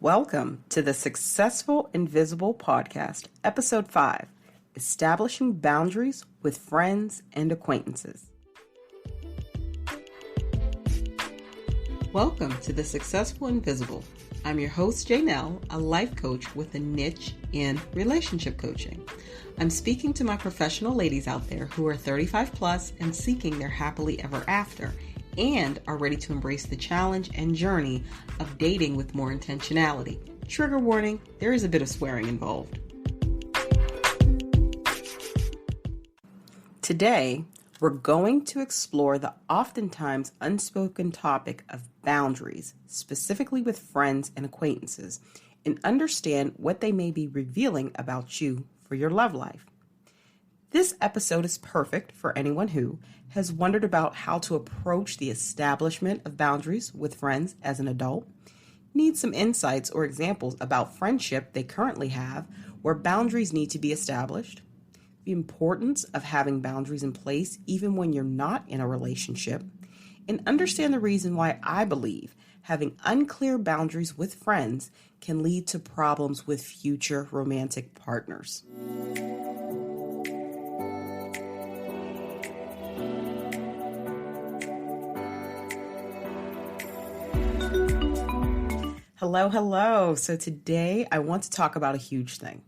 Welcome to the Successful Invisible Podcast, Episode 5, Establishing Boundaries with Friends and Acquaintances. Welcome to the Successful Invisible. I'm your host, Janelle, a life coach with a niche in relationship coaching. I'm speaking to my professional ladies out there who are 35 plus and seeking their happily ever after, and are ready to embrace the challenge and journey of dating with more intentionality. Trigger warning, there is a bit of swearing involved. Today, we're going to explore the oftentimes unspoken topic of boundaries, specifically with friends and acquaintances, and understand what they may be revealing about you for your love life. This episode is perfect for anyone who has wondered about how to approach the establishment of boundaries with friends as an adult, needs some insights or examples about friendship they currently have where boundaries need to be established, the importance of having boundaries in place even when you're not in a relationship, and understand the reason why I believe having unclear boundaries with friends can lead to problems with future romantic partners. Hello. So today I want to talk about a huge thing.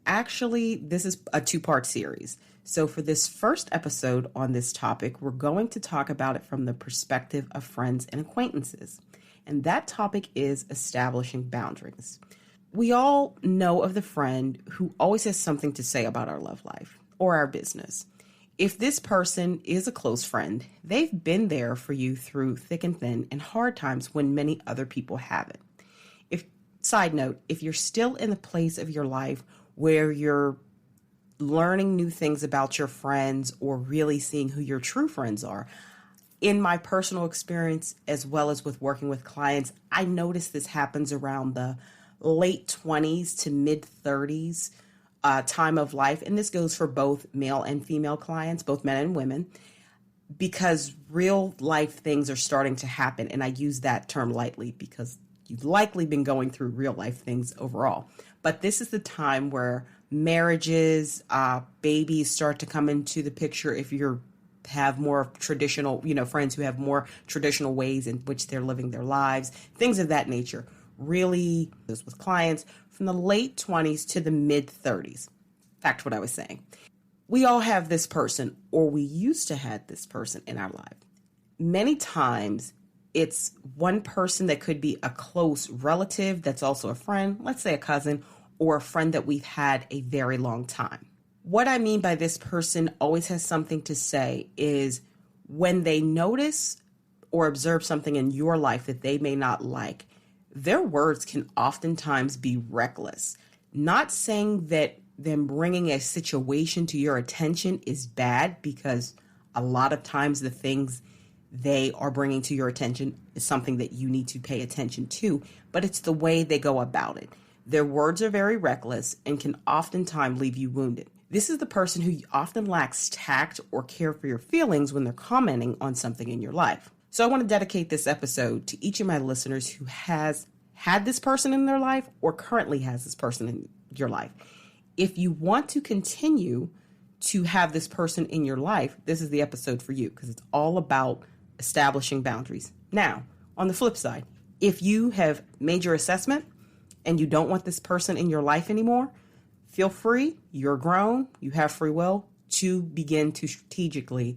Actually, this is a two-part series. So for this first episode on this topic, we're going to talk about it from the perspective of friends and acquaintances. And that topic is establishing boundaries. We all know of the friend who always has something to say about our love life or our business. If this person is a close friend, they've been there for you through thick and thin and hard times when many other people haven't. Side note, if you're still in the place of your life where you're learning new things about your friends or really seeing who your true friends are, in my personal experience, as well as with working with clients, I notice this happens around the late 20s to mid 30s time of life. And this goes for both male and female clients, both men and women, because real life things are starting to happen. And I use that term lightly because you've likely been going through real life things overall. But this is the time where marriages, babies start to come into the picture if you have more traditional, friends who have more traditional ways in which they're living their lives, things of that nature. Really, this with clients from the late 20s to the mid 30s. Back to what I was saying. We all have this person, or we used to have this person in our life. Many times, it's one person that could be a close relative that's also a friend, let's say a cousin, or a friend that we've had a very long time. What I mean by this person always has something to say is when they notice or observe something in your life that they may not like, their words can oftentimes be reckless. Not saying that them bringing a situation to your attention is bad, because a lot of times the things they are bringing to your attention is something that you need to pay attention to, but it's the way they go about it. Their words are very reckless and can oftentimes leave you wounded. This is the person who often lacks tact or care for your feelings when they're commenting on something in your life. So I want to dedicate this episode to each of my listeners who has had this person in their life or currently has this person in your life. If you want to continue to have this person in your life, this is the episode for you, because it's all about establishing boundaries. Now, on the flip side, if you have made your assessment and you don't want this person in your life anymore, feel free, you're grown, you have free will to begin to strategically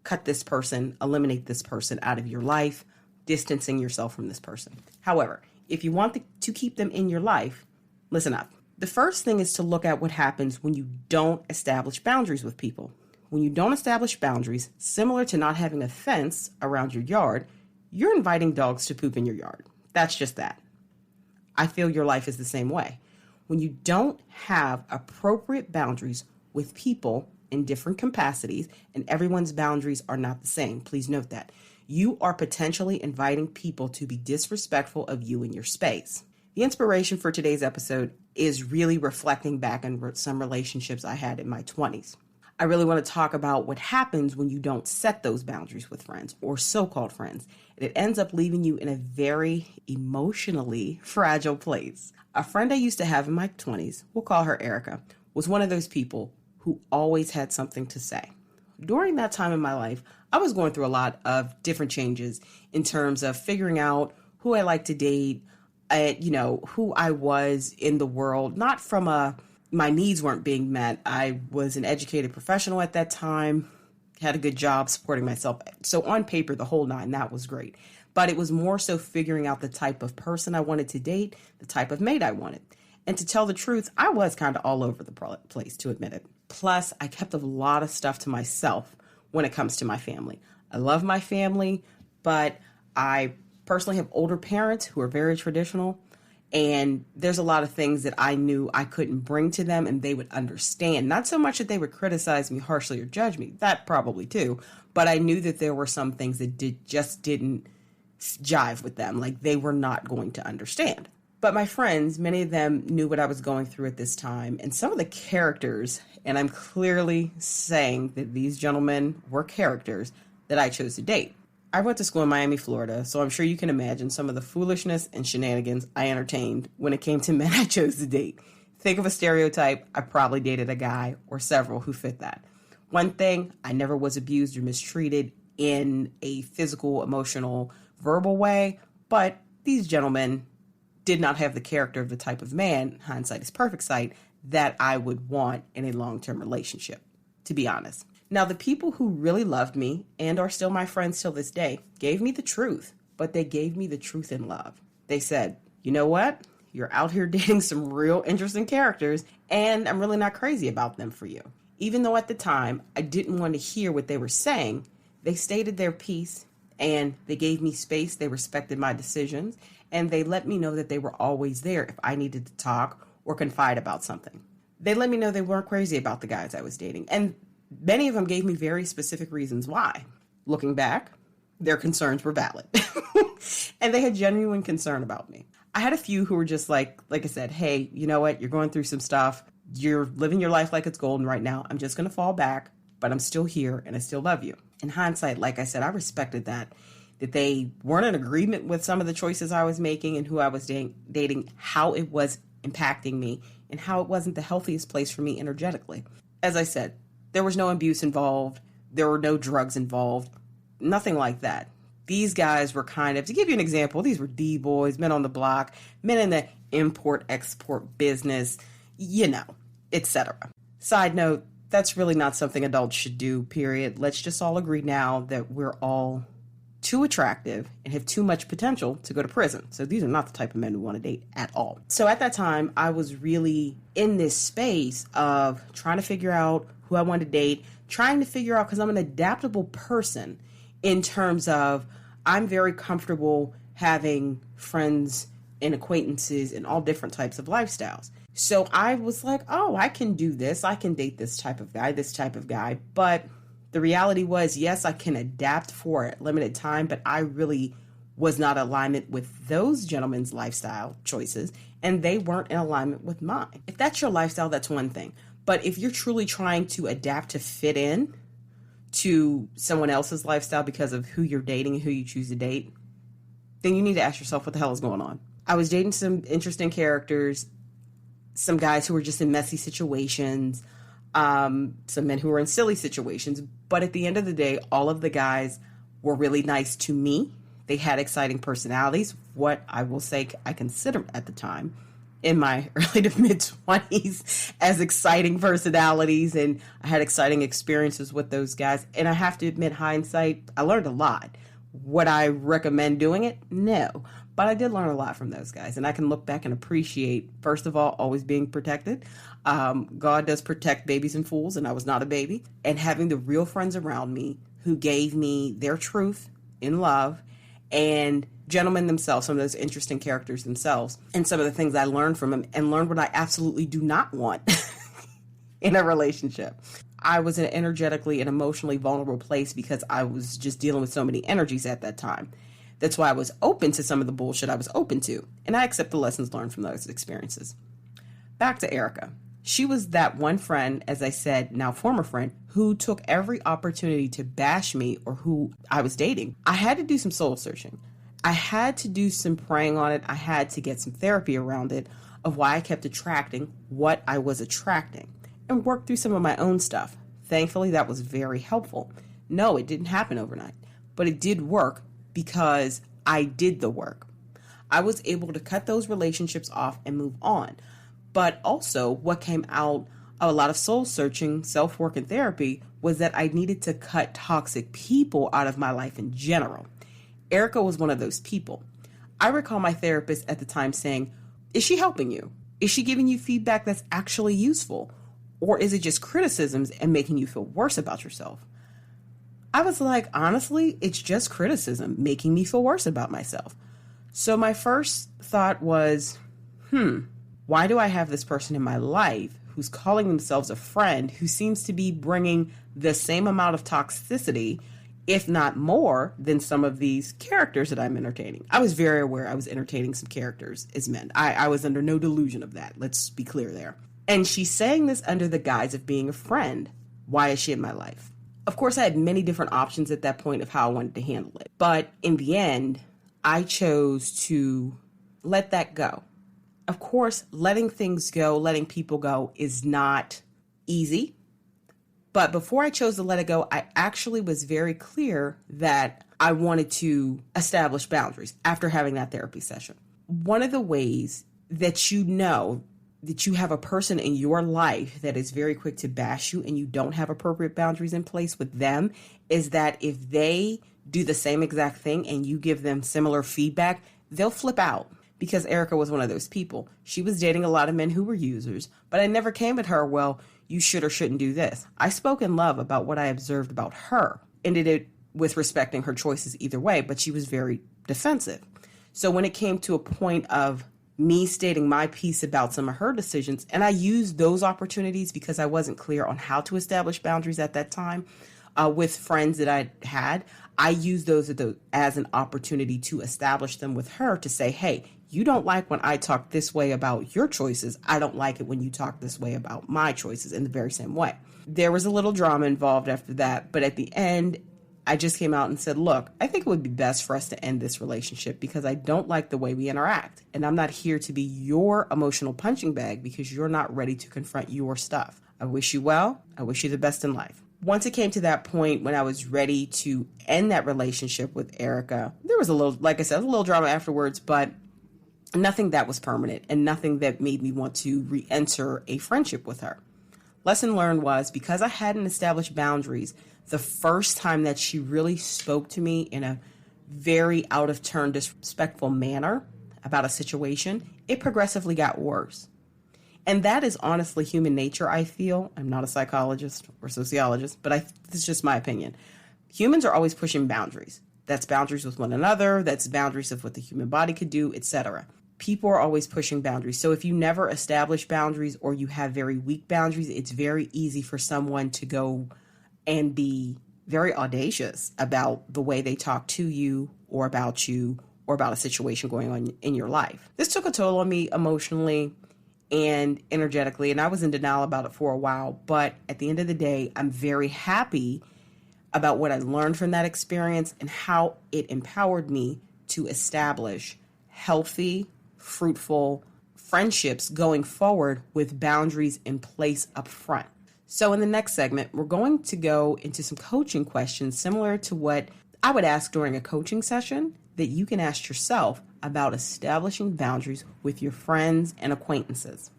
cut this person, eliminate this person out of your life, distancing yourself from this person. However, if you want to keep them in your life, listen up. The first thing is to look at what happens when you don't establish boundaries with people. When you don't establish boundaries, similar to not having a fence around your yard, you're inviting dogs to poop in your yard. That's just that. I feel your life is the same way. When you don't have appropriate boundaries with people in different capacities, and everyone's boundaries are not the same, please note that, you are potentially inviting people to be disrespectful of you in your space. The inspiration for today's episode is really reflecting back on some relationships I had in my 20s. I really want to talk about what happens when you don't set those boundaries with friends or so-called friends. And it ends up leaving you in a very emotionally fragile place. A friend I used to have in my 20s, we'll call her Erica, was one of those people who always had something to say. During that time in my life, I was going through a lot of different changes in terms of figuring out who I like to date, who I was in the world, not from my needs weren't being met. I was an educated professional at that time, had a good job supporting myself. So on paper, the whole nine, that was great. But it was more so figuring out the type of person I wanted to date, the type of mate I wanted. And to tell the truth, I was kind of all over the place, to admit it. Plus, I kept a lot of stuff to myself when it comes to my family. I love my family, but I personally have older parents who are very traditional. And there's a lot of things that I knew I couldn't bring to them and they would understand. Not so much that they would criticize me harshly or judge me, that probably too, but I knew that there were some things that just didn't jive with them, like they were not going to understand. But my friends, many of them knew what I was going through at this time, and some of the characters, and I'm clearly saying that these gentlemen were characters that I chose to date. I went to school in Miami, Florida, so I'm sure you can imagine some of the foolishness and shenanigans I entertained when it came to men I chose to date. Think of a stereotype, I probably dated a guy or several who fit that. One thing, I never was abused or mistreated in a physical, emotional, verbal way, but these gentlemen did not have the character of the type of man, hindsight is perfect sight, that I would want in a long-term relationship, to be honest. Now, the people who really loved me and are still my friends till this day gave me the truth, but they gave me the truth in love. They said, you know what? You're out here dating some real interesting characters, and I'm really not crazy about them for you. Even though at the time I didn't want to hear what they were saying, they stated their piece and they gave me space. They respected my decisions and they let me know that they were always there if I needed to talk or confide about something. They let me know they weren't crazy about the guys I was dating, and many of them gave me very specific reasons why. Looking back, their concerns were valid. And they had genuine concern about me. I had a few who were just like I said, hey, you know what? You're going through some stuff. You're living your life like it's golden right now. I'm just going to fall back, but I'm still here and I still love you. In hindsight, like I said, I respected that they weren't in agreement with some of the choices I was making and who I was dating, how it was impacting me, and how it wasn't the healthiest place for me energetically. As I said, there was no abuse involved. There were no drugs involved. Nothing like that. These guys were kind of, to give you an example, these were D-boys, men on the block, men in the import-export business, etc. Side note, that's really not something adults should do, period. Let's just all agree now that we're all too attractive and have too much potential to go to prison. So these are not the type of men we want to date at all. So at that time, I was really in this space of trying to figure out who I wanted to date, trying to figure out, because I'm an adaptable person in terms of I'm very comfortable having friends and acquaintances in all different types of lifestyles. So I was like, oh, I can do this. I can date this type of guy. But the reality was, yes, I can adapt for a limited time, but I really was not in alignment with those gentlemen's lifestyle choices, and they weren't in alignment with mine. If that's your lifestyle, that's one thing. But if you're truly trying to adapt to fit in to someone else's lifestyle because of who you're dating and who you choose to date, then you need to ask yourself what the hell is going on. I was dating some interesting characters, some guys who were just in messy situations, some men who were in silly situations. But at the end of the day, all of the guys were really nice to me. They had exciting personalities, what I will say I considered at the time in my early to mid 20s as exciting personalities. And I had exciting experiences with those guys. And I have to admit, hindsight, I learned a lot. Would I recommend doing it? No. But I did learn a lot from those guys. And I can look back and appreciate, first of all, always being protected. God does protect babies and fools, and I was not a baby. And having the real friends around me who gave me their truth in love, and gentlemen themselves, some of those interesting characters themselves, and some of the things I learned from them, and learned what I absolutely do not want in a relationship. I was in an energetically and emotionally vulnerable place because I was just dealing with so many energies at that time. That's why I was open to some of the bullshit I was open to, and I accept the lessons learned from those experiences. Back to Erica. She was that one friend, as I said, now former friend, who took every opportunity to bash me or who I was dating. I had to do some soul searching. I had to do some praying on it. I had to get some therapy around it of why I kept attracting what I was attracting and work through some of my own stuff. Thankfully, that was very helpful. No, it didn't happen overnight, but it did work because I did the work. I was able to cut those relationships off and move on. But also what came out of a lot of soul searching, self-work, and therapy was that I needed to cut toxic people out of my life in general. Erica was one of those people. I recall my therapist at the time saying, is she helping you? Is she giving you feedback that's actually useful? Or is it just criticisms and making you feel worse about yourself? I was like, honestly, it's just criticism making me feel worse about myself. So my first thought was, why do I have this person in my life who's calling themselves a friend who seems to be bringing the same amount of toxicity, if not more, than some of these characters that I'm entertaining? I was very aware I was entertaining some characters as men. I was under no delusion of that. Let's be clear there. And she's saying this under the guise of being a friend. Why is she in my life? Of course, I had many different options at that point of how I wanted to handle it. But in the end, I chose to let that go. Of course, letting things go, letting people go is not easy. But before I chose to let it go, I actually was very clear that I wanted to establish boundaries after having that therapy session. One of the ways that you know that you have a person in your life that is very quick to bash you and you don't have appropriate boundaries in place with them is that if they do the same exact thing and you give them similar feedback, they'll flip out. Because Erica was one of those people. She was dating a lot of men who were users, but I never came at her, well, you should or shouldn't do this. I spoke in love about what I observed about her. Ended it with respecting her choices either way, but she was very defensive. So when it came to a point of me stating my piece about some of her decisions, and I used those opportunities because I wasn't clear on how to establish boundaries at that time with friends that I had, I used those as an opportunity to establish them with her to say, hey, you don't like when I talk this way about your choices. I don't like it when you talk this way about my choices in the very same way. There was a little drama involved after that, but at the end, I just came out and said, look, I think it would be best for us to end this relationship because I don't like the way we interact. And I'm not here to be your emotional punching bag because you're not ready to confront your stuff. I wish you well. I wish you the best in life. Once it came to that point when I was ready to end that relationship with Erica, there was a little, like I said, a little drama afterwards, but nothing that was permanent and nothing that made me want to re-enter a friendship with her. Lesson learned was because I hadn't established boundaries, the first time that she really spoke to me in a very out of turn, disrespectful manner about a situation, it progressively got worse. And that is honestly human nature, I feel. I'm not a psychologist or sociologist, but this is just my opinion. Humans are always pushing boundaries. That's boundaries with one another. That's boundaries of what the human body could do, etc. People are always pushing boundaries. So if you never establish boundaries or you have very weak boundaries, it's very easy for someone to go and be very audacious about the way they talk to you or about a situation going on in your life. This took a toll on me emotionally and energetically, and I was in denial about it for a while. But at the end of the day, I'm very happy about what I learned from that experience and how it empowered me to establish healthy, fruitful friendships going forward with boundaries in place up front. So in the next segment, we're going to go into some coaching questions similar to what I would ask during a coaching session that you can ask yourself about establishing boundaries with your friends and acquaintances.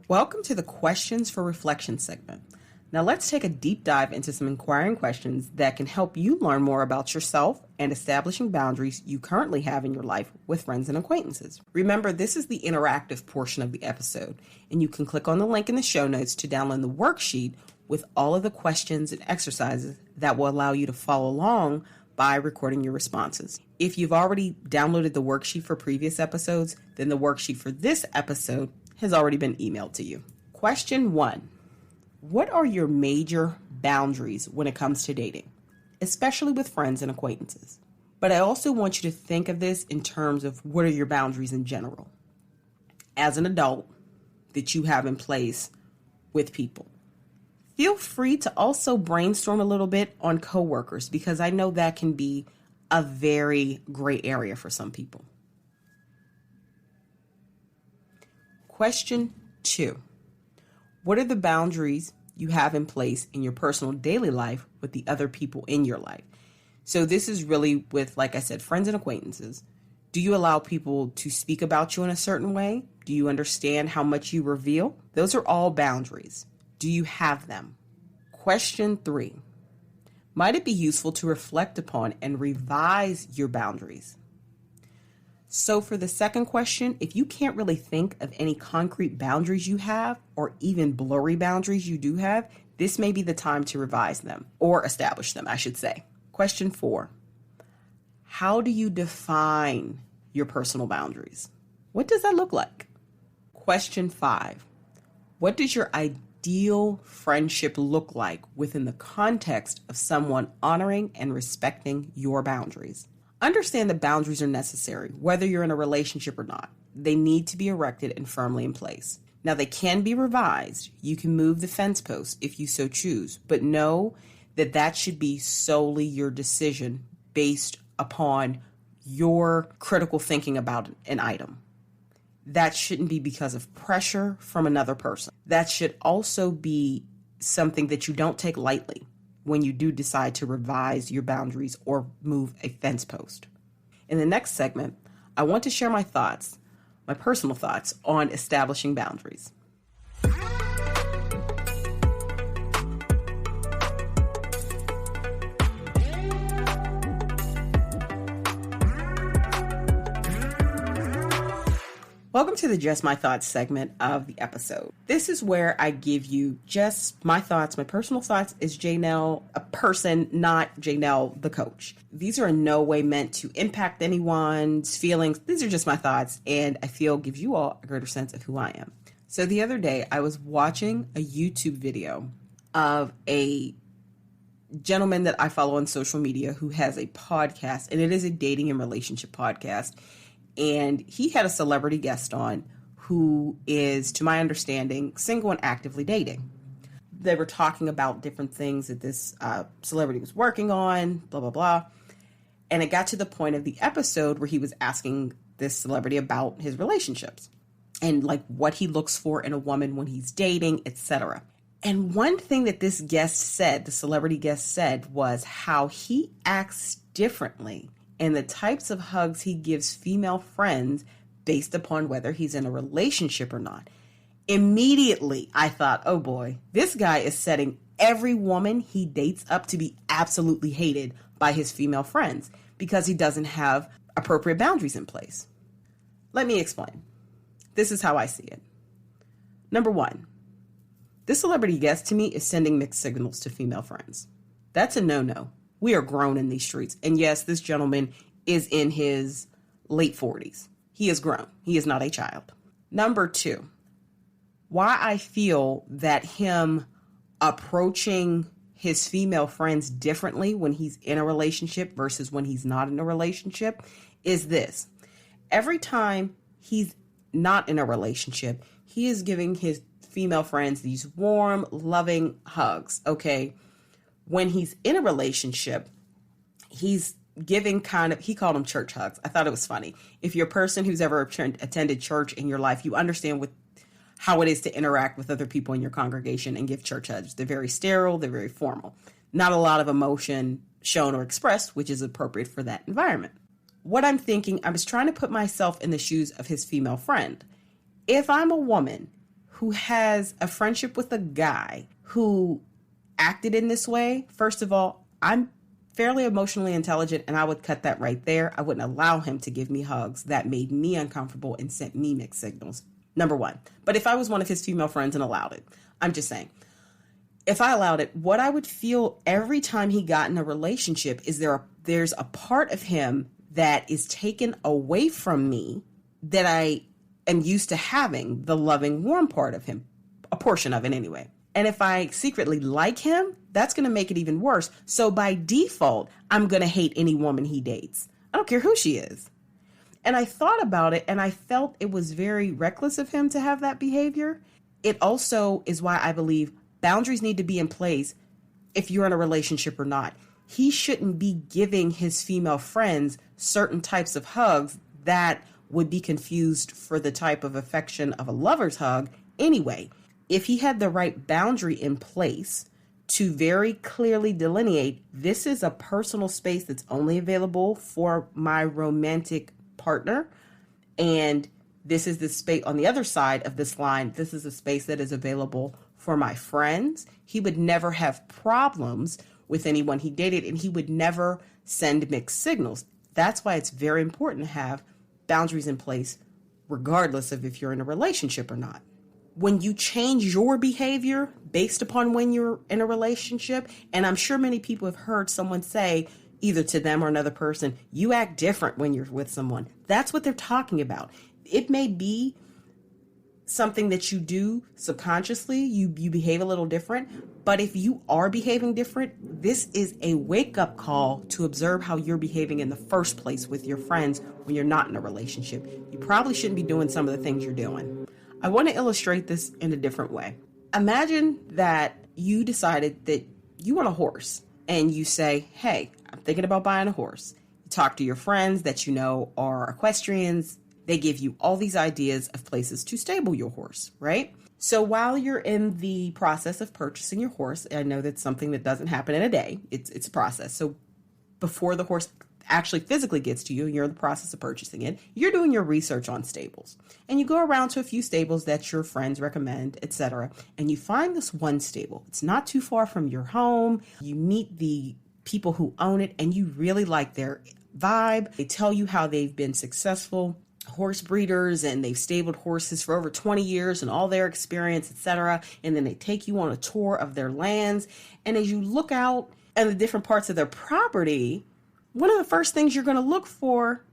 Welcome to the Questions for Reflection segment. Now let's take a deep dive into some inquiring questions that can help you learn more about yourself and establishing boundaries you currently have in your life with friends and acquaintances. Remember, this is the interactive portion of the episode, and you can click on the link in the show notes to download the worksheet with all of the questions and exercises that will allow you to follow along by recording your responses. If you've already downloaded the worksheet for previous episodes, then the worksheet for this episode has already been emailed to you. Question 1. What are your major boundaries when it comes to dating? especially with friends and acquaintances. But I also want you to think of this in terms of what are your boundaries in general as an adult that you have in place with people. Feel free to also brainstorm a little bit on coworkers, because I know that can be a very gray area for some people. Question 2. What are the boundaries you have in place in your personal daily life with the other people in your life? So this is really with, like I said, friends and acquaintances. Do you allow people to speak about you in a certain way? Do you understand how much you reveal? Those are all boundaries. Do you have them? Question 3. Might it be useful to reflect upon and revise your boundaries? So for the second question, if you can't really think of any concrete boundaries you have, or even blurry boundaries you do have, this may be the time to revise them, or establish them, I should say. Question 4. How do you define your personal boundaries? What does that look like? Question 5. What does your ideal friendship look like within the context of someone honoring and respecting your boundaries? Understand that boundaries are necessary, whether you're in a relationship or not. They need to be erected and firmly in place. Now, they can be revised. You can move the fence post if you so choose, but know that that should be solely your decision based upon your critical thinking about an item. That shouldn't be because of pressure from another person. That should also be something that you don't take lightly when you do decide to revise your boundaries or move a fence post. In the next segment, I want to share my thoughts, my personal thoughts on establishing boundaries. Welcome to the Just My Thoughts segment of the episode. This is where I give you just my thoughts, my personal thoughts as Janelle, a person, not Janelle, the coach. These are in no way meant to impact anyone's feelings. These are just my thoughts, and I feel gives you all a greater sense of who I am. So the other day, I was watching a YouTube video of a gentleman that I follow on social media who has a podcast, and it is a dating and relationship podcast. And he had a celebrity guest on who is, to my understanding, single and actively dating. They were talking about different things that this celebrity was working on, blah, blah, blah. And it got to the point of the episode where he was asking this celebrity about his relationships and like what he looks for in a woman when he's dating, etc. And one thing that this guest said, the celebrity guest said, was how he acts differently and the types of hugs he gives female friends based upon whether he's in a relationship or not. Immediately, I thought, oh boy, this guy is setting every woman he dates up to be absolutely hated by his female friends because he doesn't have appropriate boundaries in place. Let me explain. This is how I see it. Number 1, this celebrity guest to me is sending mixed signals to female friends. That's a no-no. We are grown in these streets. And yes, this gentleman is in his late 40s. He is grown. He is not a child. Number 2, why I feel that him approaching his female friends differently when he's in a relationship versus when he's not in a relationship is this. Every time he's not in a relationship, he is giving his female friends these warm, loving hugs, okay? When he's in a relationship, he's giving he called them church hugs. I thought it was funny. If you're a person who's ever attended church in your life, you understand how it is to interact with other people in your congregation and give church hugs. They're very sterile. They're very formal. Not a lot of emotion shown or expressed, which is appropriate for that environment. What I'm thinking, I was trying to put myself in the shoes of his female friend. If I'm a woman who has a friendship with a guy who acted in this way, first of all, I'm fairly emotionally intelligent and I would cut that right there. I wouldn't allow him to give me hugs that made me uncomfortable and sent me mixed signals. Number 1. But if I was one of his female friends and allowed it, I'm just saying, if I allowed it, what I would feel every time he got in a relationship is there's a part of him that is taken away from me that I am used to having, the loving, warm part of him, a portion of it anyway. And if I secretly like him, that's going to make it even worse. So by default, I'm going to hate any woman he dates. I don't care who she is. And I thought about it and I felt it was very reckless of him to have that behavior. It also is why I believe boundaries need to be in place if you're in a relationship or not. He shouldn't be giving his female friends certain types of hugs that would be confused for the type of affection of a lover's hug anyway. If he had the right boundary in place to very clearly delineate, this is a personal space that's only available for my romantic partner, and this is the space on the other side of this line, this is a space that is available for my friends, he would never have problems with anyone he dated, and he would never send mixed signals. That's why it's very important to have boundaries in place, regardless of if you're in a relationship or not. When you change your behavior based upon when you're in a relationship, and I'm sure many people have heard someone say, either to them or another person, you act different when you're with someone. That's what they're talking about. It may be something that you do subconsciously, you behave a little different, but if you are behaving different, this is a wake-up call to observe how you're behaving in the first place with your friends when you're not in a relationship. You probably shouldn't be doing some of the things you're doing. I want to illustrate this in a different way. Imagine that you decided that you want a horse and you say, hey, I'm thinking about buying a horse. You talk to your friends that you know are equestrians. They give you all these ideas of places to stable your horse, right? So while you're in the process of purchasing your horse, I know that's something that doesn't happen in a day. It's a process. So before the horse actually physically gets to you, you're in the process of purchasing it, you're doing your research on stables. And you go around to a few stables that your friends recommend, etc. And you find this one stable. It's not too far from your home. You meet the people who own it and you really like their vibe. They tell you how they've been successful horse breeders and they've stabled horses for over 20 years and all their experience, etc. And then they take you on a tour of their lands. And as you look out at the different parts of their property, one of the first things you're going to look for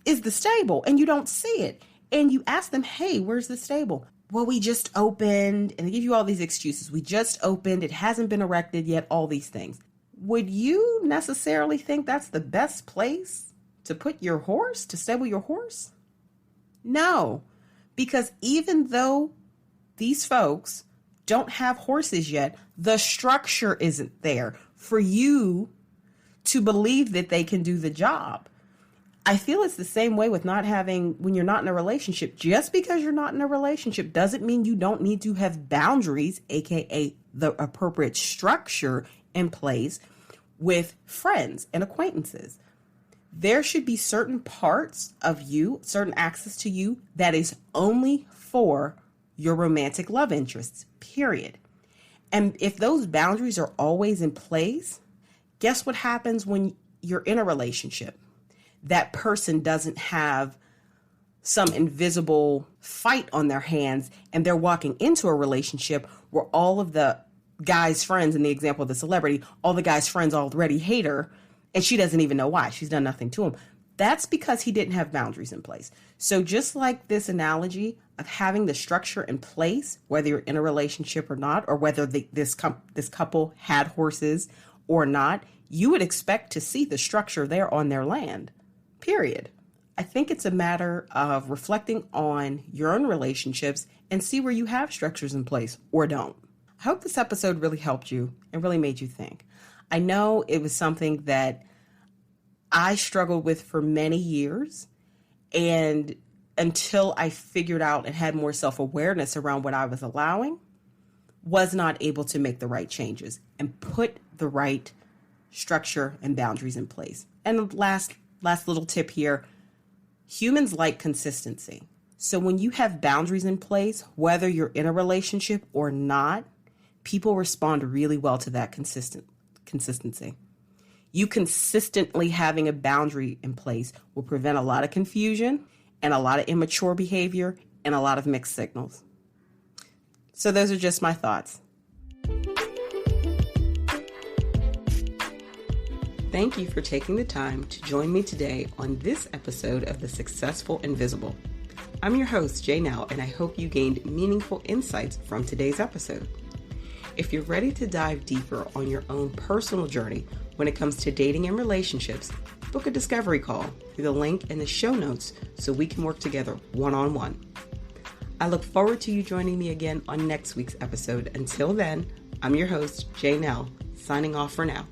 is the stable, and you don't see it. And you ask them, hey, where's the stable? Well, we just opened, and they give you all these excuses. We just opened, it hasn't been erected yet, all these things. Would you necessarily think that's the best place to put your horse, to stable your horse? No, because even though these folks don't have horses yet, the structure isn't there for you to believe that they can do the job. I feel it's the same way with when you're not in a relationship. Just because you're not in a relationship doesn't mean you don't need to have boundaries, aka the appropriate structure in place with friends and acquaintances. There should be certain parts of you, certain access to you that is only for your romantic love interests, period. And if those boundaries are always in place, guess what happens when you're in a relationship? That person doesn't have some invisible fight on their hands and they're walking into a relationship where all of the guy's friends, in the example of the celebrity, all the guy's friends already hate her and she doesn't even know why. She's done nothing to him. That's because he didn't have boundaries in place. So just like this analogy of having the structure in place, whether you're in a relationship or not, or whether this couple had horses or not, you would expect to see the structure there on their land, period. I think it's a matter of reflecting on your own relationships and see where you have structures in place or don't. I hope this episode really helped you and really made you think. I know it was something that I struggled with for many years, and until I figured out and had more self-awareness around what I was allowing, was not able to make the right changes and put the right structure and boundaries in place. And last little tip here, humans like consistency. So when you have boundaries in place, whether you're in a relationship or not, people respond really well to that consistency. You consistently having a boundary in place will prevent a lot of confusion and a lot of immature behavior and a lot of mixed signals. So those are just my thoughts. Thank you for taking the time to join me today on this episode of The Successful Invisible. I'm your host, Janelle, and I hope you gained meaningful insights from today's episode. If you're ready to dive deeper on your own personal journey when it comes to dating and relationships, book a discovery call through the link in the show notes so we can work together one-on-one. I look forward to you joining me again on next week's episode. Until then, I'm your host, Janelle, signing off for now.